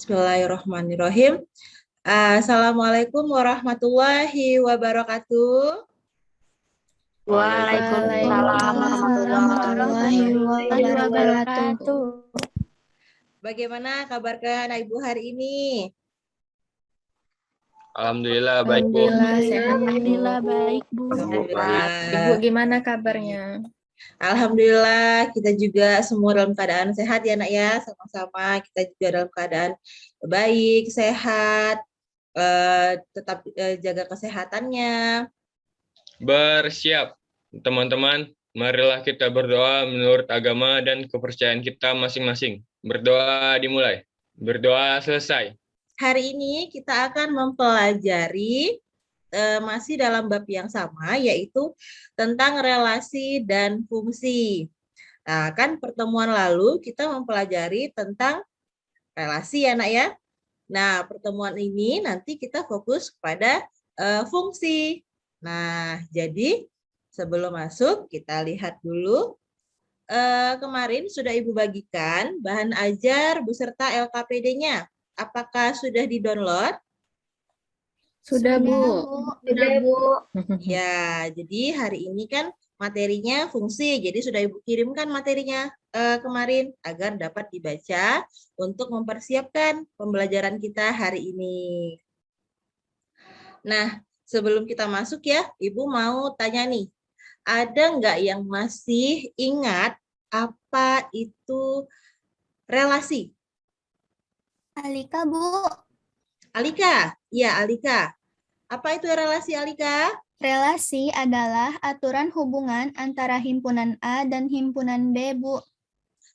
Bismillahirrahmanirrahim. Assalamualaikum warahmatullahi wabarakatuh. Waalaikumsalam warahmatullahi wabarakatuh. Bagaimana kabar Anak Ibu hari ini? Alhamdulillah baik, Bu. Alhamdulillah baik, Bu. Alhamdulillah. Ibu gimana kabarnya? Alhamdulillah kita juga semua dalam keadaan sehat ya Nak ya. Sama-sama kita juga dalam keadaan baik, sehat, tetap jaga kesehatannya. Bersiap, teman-teman. Marilah kita berdoa menurut agama dan kepercayaan kita masing-masing. Berdoa dimulai. Berdoa selesai. Hari ini kita akan mempelajari masih dalam bab yang sama, yaitu tentang relasi dan fungsi. Nah, kan pertemuan lalu kita mempelajari tentang relasi ya, Nak ya. Nah, pertemuan ini nanti kita fokus kepada fungsi. Nah, jadi sebelum masuk, kita lihat dulu. Kemarin sudah Ibu bagikan bahan ajar beserta LKPD-nya. Apakah sudah di-download? Sudah, Bu. Sudah, Bu. Ya, jadi hari ini kan materinya fungsi, jadi sudah Ibu kirimkan materinya kemarin agar dapat dibaca untuk mempersiapkan pembelajaran kita hari ini. Nah, sebelum kita masuk ya, Ibu mau tanya nih, ada nggak yang masih ingat apa itu relasi? Alika, Bu. Alika, iya Alika. Apa itu relasi Alika? Relasi adalah aturan hubungan antara himpunan A dan himpunan B, Bu.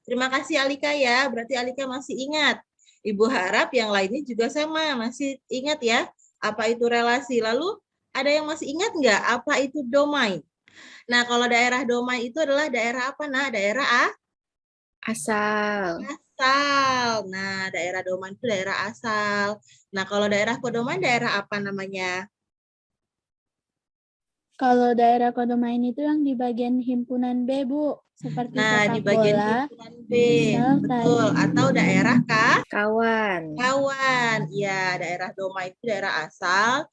Terima kasih Alika ya, berarti Alika masih ingat. Ibu harap yang lainnya juga sama, masih ingat ya, apa itu relasi. Lalu ada yang masih ingat nggak apa itu domain? Nah, kalau daerah domain itu adalah daerah apa? Nah, daerah Asal. asal. Nah, daerah domain itu daerah asal. Nah, kalau daerah kodomain daerah apa namanya? Kalau daerah kodomain itu yang di bagian himpunan B, Bu. Seperti Nah, sepak di bagian bola. himpunan B, betul. Atau daerah Kawan. kawan. Ya, daerah domain itu daerah asal.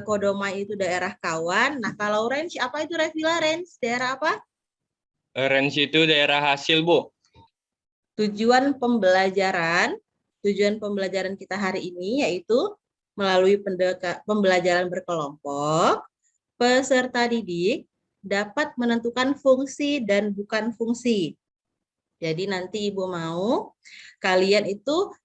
Kodomain itu daerah kawan. Nah, kalau range apa itu Revila? Range daerah apa? Range itu daerah hasil, Bu. Tujuan pembelajaran kita hari ini yaitu melalui pembelajaran berkelompok, peserta didik dapat menentukan fungsi dan bukan fungsi. Jadi nanti Ibu mau kalian itu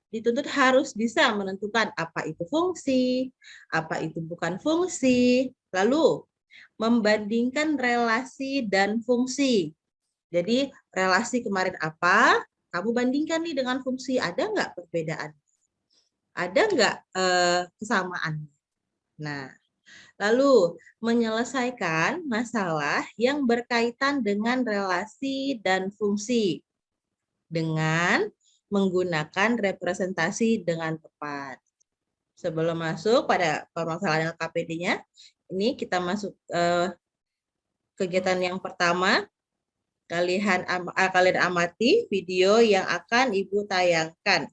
dituntut harus bisa menentukan apa itu fungsi, apa itu bukan fungsi, lalu membandingkan relasi dan fungsi. Jadi relasi kemarin apa, kamu bandingkan nih dengan fungsi, ada nggak perbedaan? Ada nggak kesamaan? Nah, lalu menyelesaikan masalah yang berkaitan dengan relasi dan fungsi dengan menggunakan representasi dengan tepat. Sebelum masuk pada permasalahan LKPD-nya, ini kita masuk kegiatan yang pertama. Kalian amati video yang akan Ibu tayangkan.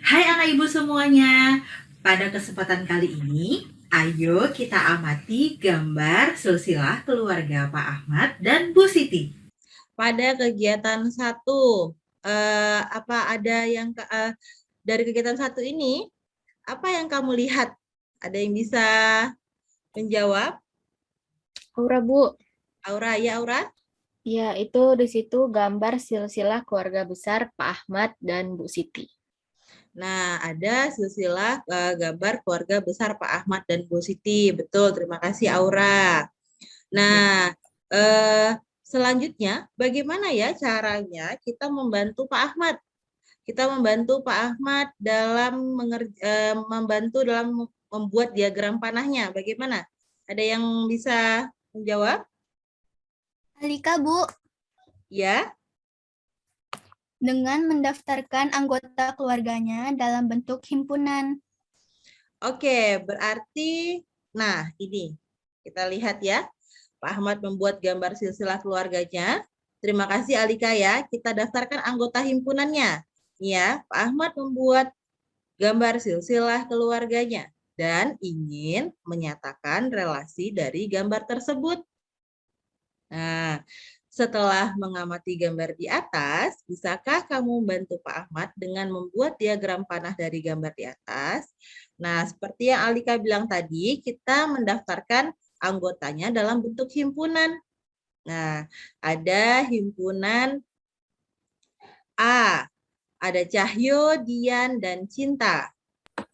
Hai anak ibu semuanya, pada kesempatan kali ini, ayo kita amati gambar silsilah keluarga Pak Ahmad dan Bu Siti. Pada kegiatan 1, apa ada yang dari kegiatan 1 ini, apa yang kamu lihat? Ada yang bisa menjawab? Aura, Bu. Aura, ya Aura? Ya, itu di situ gambar silsilah keluarga besar Pak Ahmad dan Bu Siti. Nah, ada silsilah gambar keluarga besar Pak Ahmad dan Bu Siti. Betul, terima kasih Aura. Nah, selanjutnya bagaimana ya caranya kita membantu Pak Ahmad? Kita membantu Pak Ahmad dalam membantu dalam membuat diagram panahnya. Bagaimana? Ada yang bisa menjawab? Alika, Bu. Ya. Dengan mendaftarkan anggota keluarganya dalam bentuk himpunan. Oke, berarti, nah ini, kita lihat ya. Pak Ahmad membuat gambar silsilah keluarganya. Terima kasih Alika ya, kita daftarkan anggota himpunannya. Ya, Pak Ahmad membuat gambar silsilah keluarganya dan ingin menyatakan relasi dari gambar tersebut. Nah, setelah mengamati gambar di atas, bisakah kamu membantu Pak Ahmad dengan membuat diagram panah dari gambar di atas? Nah, seperti yang Alika bilang tadi, kita mendaftarkan anggotanya dalam bentuk himpunan. Nah, ada himpunan A, ada Cahyo, Dian, dan Cinta.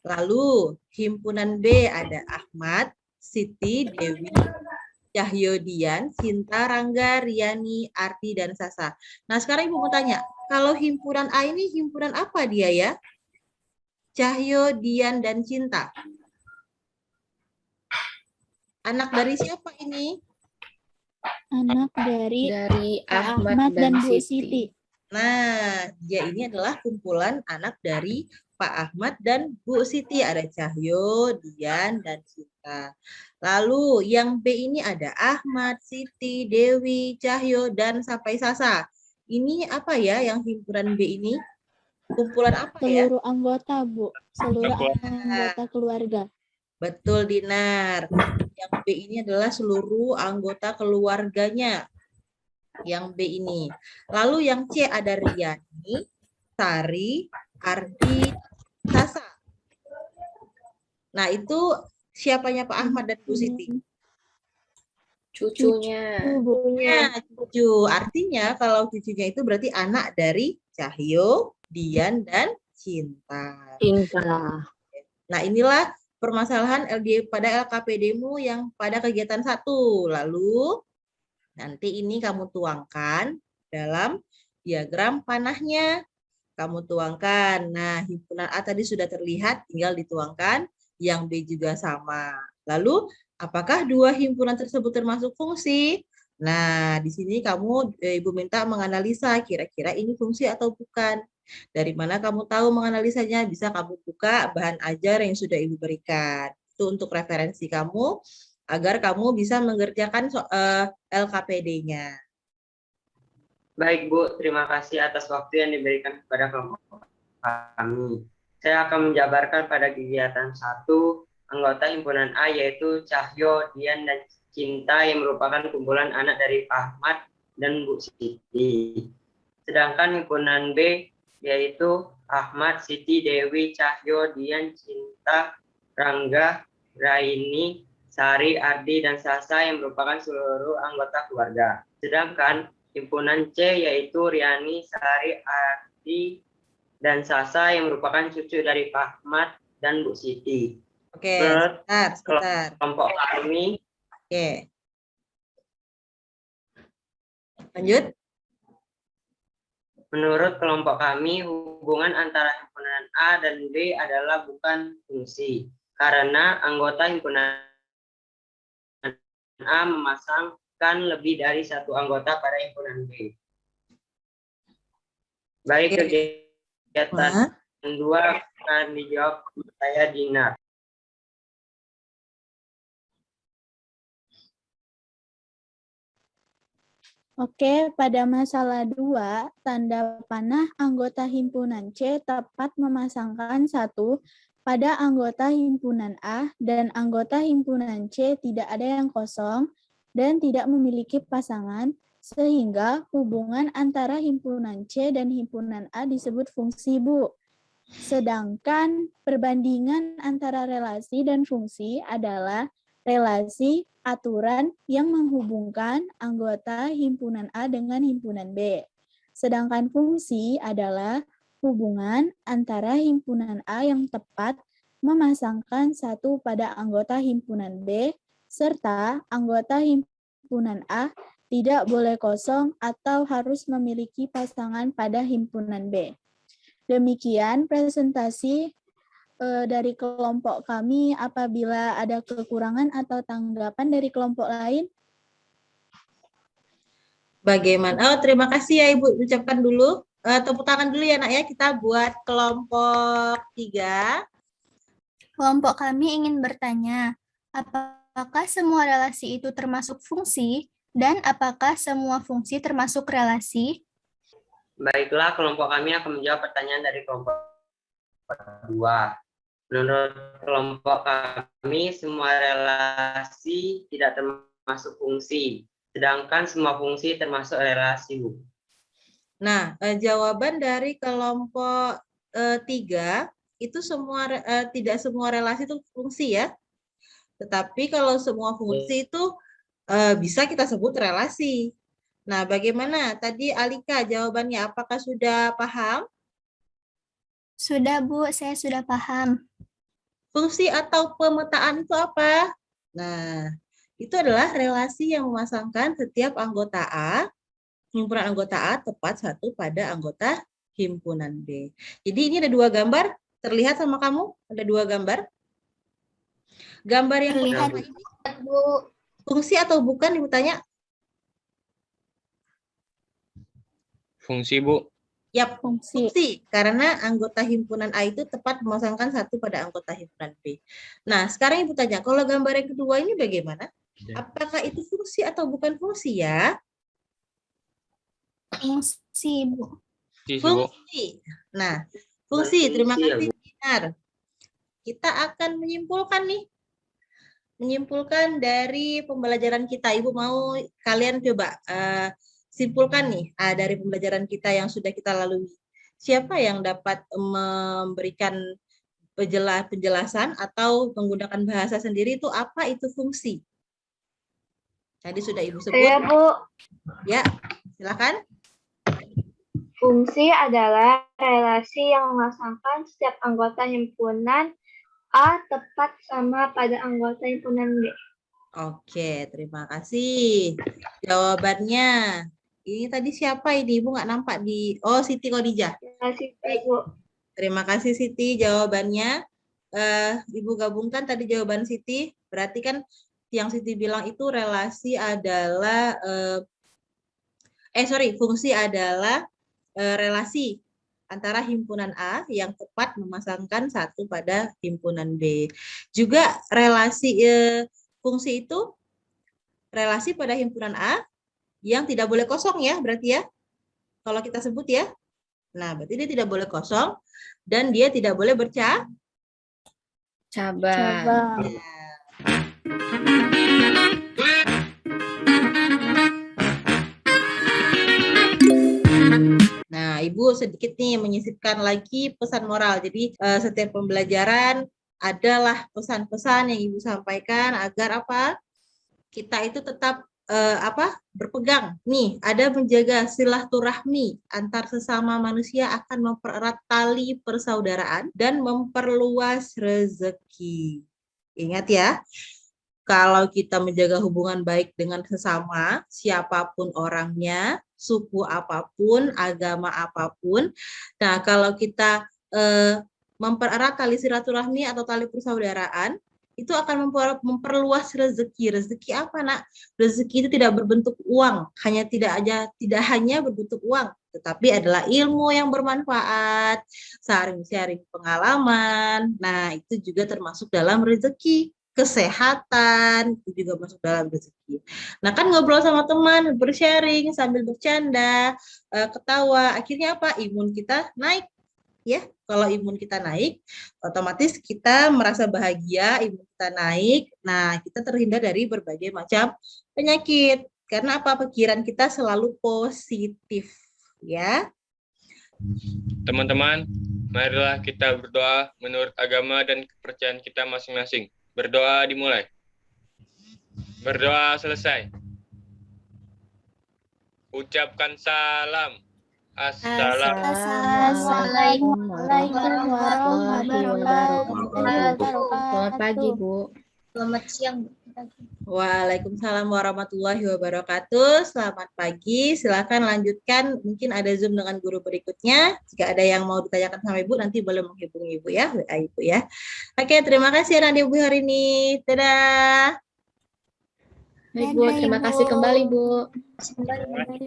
Lalu himpunan B ada Ahmad, Siti, Dewi, Cahyo, Dian, Cinta, Rangga, Riani, Arti, dan Sasa. Nah, sekarang Ibu mau tanya, kalau himpunan A ini himpunan apa dia ya? Cahyo, Dian, dan Cinta. Anak dari siapa ini? Anak dari Pak Ahmad dan Bu Siti. Siti. Nah, dia ini adalah kumpulan anak dari Pak Ahmad dan Bu Siti. Ada Cahyo, Dian, dan Cinta. Lalu yang B ini ada Ahmad, Siti, Dewi, Cahyo, dan sampai Sasa. Ini apa ya yang himpunan B ini? Kumpulan apa ya? Seluruh anggota, Bu. Seluruh anggota keluarga. Betul, Dinar. Yang B ini adalah seluruh anggota keluarganya. Yang B ini. Lalu yang C ada Riani, Sari, Ardi, Sasa. Nah, itu siapanya Pak Ahmad dan Bu Siti? Cucunya. Nah, cucu. Artinya kalau cucunya itu berarti anak dari Cahyo, Dian, dan Cinta. Nah, inilah permasalahan pada LKPD-mu yang pada kegiatan 1. Lalu nanti ini kamu tuangkan dalam diagram panahnya. Kamu tuangkan. Nah, himpunan A tadi sudah terlihat, tinggal dituangkan. Yang B juga sama. Lalu, apakah dua himpunan tersebut termasuk fungsi? Nah, di sini Ibu minta menganalisa kira-kira ini fungsi atau bukan. Dari mana kamu tahu menganalisanya? Bisa kamu buka bahan ajar yang sudah Ibu berikan. Itu untuk referensi kamu, agar kamu bisa mengerjakan LKPD-nya. Baik Bu, terima kasih atas waktu yang diberikan kepada kelompok kami. Saya akan menjabarkan pada kegiatan 1, anggota himpunan A yaitu Cahyo, Dian, dan Cinta yang merupakan kumpulan anak dari Pak Ahmad dan Bu Siti. Sedangkan himpunan B yaitu Ahmad, Siti, Dewi, Cahyo, Dian, Cinta, Rangga, Raini, Sari, Ardi, dan Sasa yang merupakan seluruh anggota keluarga. Sedangkan himpunan C yaitu Riani, Sari, Ardi, dan Sasa yang merupakan cucu dari Pak Ahmad dan Bu Siti. Oke, sebentar. Kelompok kami. Oke. Lanjut. Menurut kelompok kami, hubungan antara himpunan A dan B adalah bukan fungsi, karena anggota himpunan A memasangkan lebih dari satu anggota pada himpunan B. Baik, kegiatan 2 akan dijawab saya Dinar. Oke, pada masalah 2, tanda panah anggota himpunan C tepat memasangkan 1 pada anggota himpunan A dan anggota himpunan C tidak ada yang kosong dan tidak memiliki pasangan, sehingga hubungan antara himpunan C dan himpunan A disebut fungsi, Bu. Sedangkan perbandingan antara relasi dan fungsi adalah relasi aturan yang menghubungkan anggota himpunan A dengan himpunan B. Sedangkan fungsi adalah hubungan antara himpunan A yang tepat memasangkan 1 pada anggota himpunan B, serta anggota himpunan A tidak boleh kosong atau harus memiliki pasangan pada himpunan B. Demikian presentasi dari kelompok kami. Apabila ada kekurangan atau tanggapan dari kelompok lain. Bagaimana? Oh, terima kasih ya Ibu. Ucapkan dulu. Tepuk tangan dulu ya nak ya. Kita buat kelompok 3. Kelompok kami ingin bertanya, apakah semua relasi itu termasuk fungsi dan apakah semua fungsi termasuk relasi? Baiklah, kelompok kami akan menjawab pertanyaan dari kelompok 2. Menurut kelompok kami, semua relasi tidak termasuk fungsi, sedangkan semua fungsi termasuk relasi, Bu. Nah, jawaban dari kelompok 3 itu tidak semua relasi itu fungsi ya. Tetapi kalau semua fungsi itu bisa kita sebut relasi. Nah, bagaimana tadi Alika jawabannya? Apakah sudah paham? Sudah, Bu, saya sudah paham. Fungsi atau pemetaan itu apa? Nah, itu adalah relasi yang memasangkan setiap anggota A, himpunan anggota A tepat satu pada anggota himpunan B. Jadi ini ada 2 gambar, terlihat sama kamu? Ada 2 gambar. Gambar yang Terlihat, pertama ini Bu. fungsi atau bukan, Ibu tanya? Fungsi, Bu. Yap, Fungsi. fungsi. Karena anggota himpunan A itu tepat memasangkan satu pada anggota himpunan B. Nah, sekarang Ibu tanya, kalau gambar yang kedua ini bagaimana? Apakah itu fungsi atau bukan fungsi ya? Fungsi, Bu. Fungsi. Nah, fungsi. Terima Fungsi ya, kasih, Dinar. Kita akan menyimpulkan dari pembelajaran kita. Ibu mau kalian coba simpulkan nih dari pembelajaran kita yang sudah kita lalui. Siapa yang dapat memberikan penjelasan atau menggunakan bahasa sendiri itu apa itu fungsi? Tadi sudah Ibu sebut. Saya, Bu. Ya, silakan. Fungsi adalah relasi yang memasangkan setiap anggota himpunan A tepat sama pada anggota himpunan B. Oke, terima kasih. Jawabannya. Ini tadi siapa ini? Ibu nggak nampak di... Oh, Siti Khadijah. Terima kasih, Bu. Terima kasih Siti jawabannya. Ibu gabungkan tadi jawaban Siti. Berarti kan yang Siti bilang itu relasi adalah... fungsi adalah relasi antara himpunan A yang tepat memasangkan satu pada himpunan B. Juga relasi fungsi itu relasi pada himpunan A yang tidak boleh kosong ya, berarti ya. Kalau kita sebut ya. Nah, berarti dia tidak boleh kosong dan dia tidak boleh Cabang. Cabang. Nah, Ibu sedikit nih menyisipkan lagi pesan moral. Jadi setiap pembelajaran adalah pesan-pesan yang Ibu sampaikan agar apa? Kita itu tetap berpegang. Nih, ada menjaga silaturahmi antar sesama manusia akan mempererat tali persaudaraan dan memperluas rezeki. Ingat ya. Kalau kita menjaga hubungan baik dengan sesama, siapapun orangnya, suku apapun, agama apapun. Nah, kalau kita mempererat tali silaturahmi atau tali persaudaraan, itu akan memperluas rezeki. Rezeki apa, Nak? Rezeki itu tidak berbentuk uang, tidak hanya berbentuk uang, tetapi adalah ilmu yang bermanfaat, sharing-sharing pengalaman. Nah, itu juga termasuk dalam rezeki. Kesehatan itu juga masuk dalam rezeki. Nah, kan ngobrol sama teman, bersharing sambil bercanda, ketawa, akhirnya apa? Imun kita naik. Ya, kalau imun kita naik, otomatis kita merasa bahagia, imun kita naik. Nah, kita terhindar dari berbagai macam penyakit. Karena apa? Pikiran kita selalu positif, ya. Teman-teman, marilah kita berdoa menurut agama dan kepercayaan kita masing-masing. Berdoa dimulai. Berdoa selesai. Ucapkan salam. Assalamualaikum warahmatullahi wabarakatuh. Selamat pagi, Bu. Selamat siang, Bu. Waalaikumsalam warahmatullahi wabarakatuh. Selamat pagi. Silakan lanjutkan. Mungkin ada Zoom dengan guru berikutnya. Jika ada yang mau ditanyakan sama Ibu, nanti boleh menghubungi Ibu ya, WA Ibu ya. Oke, terima kasih anak Ibu hari ini. Dadah. Baik, Bu. Terima kasih kembali, Bu. Terima kasih,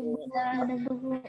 Bu.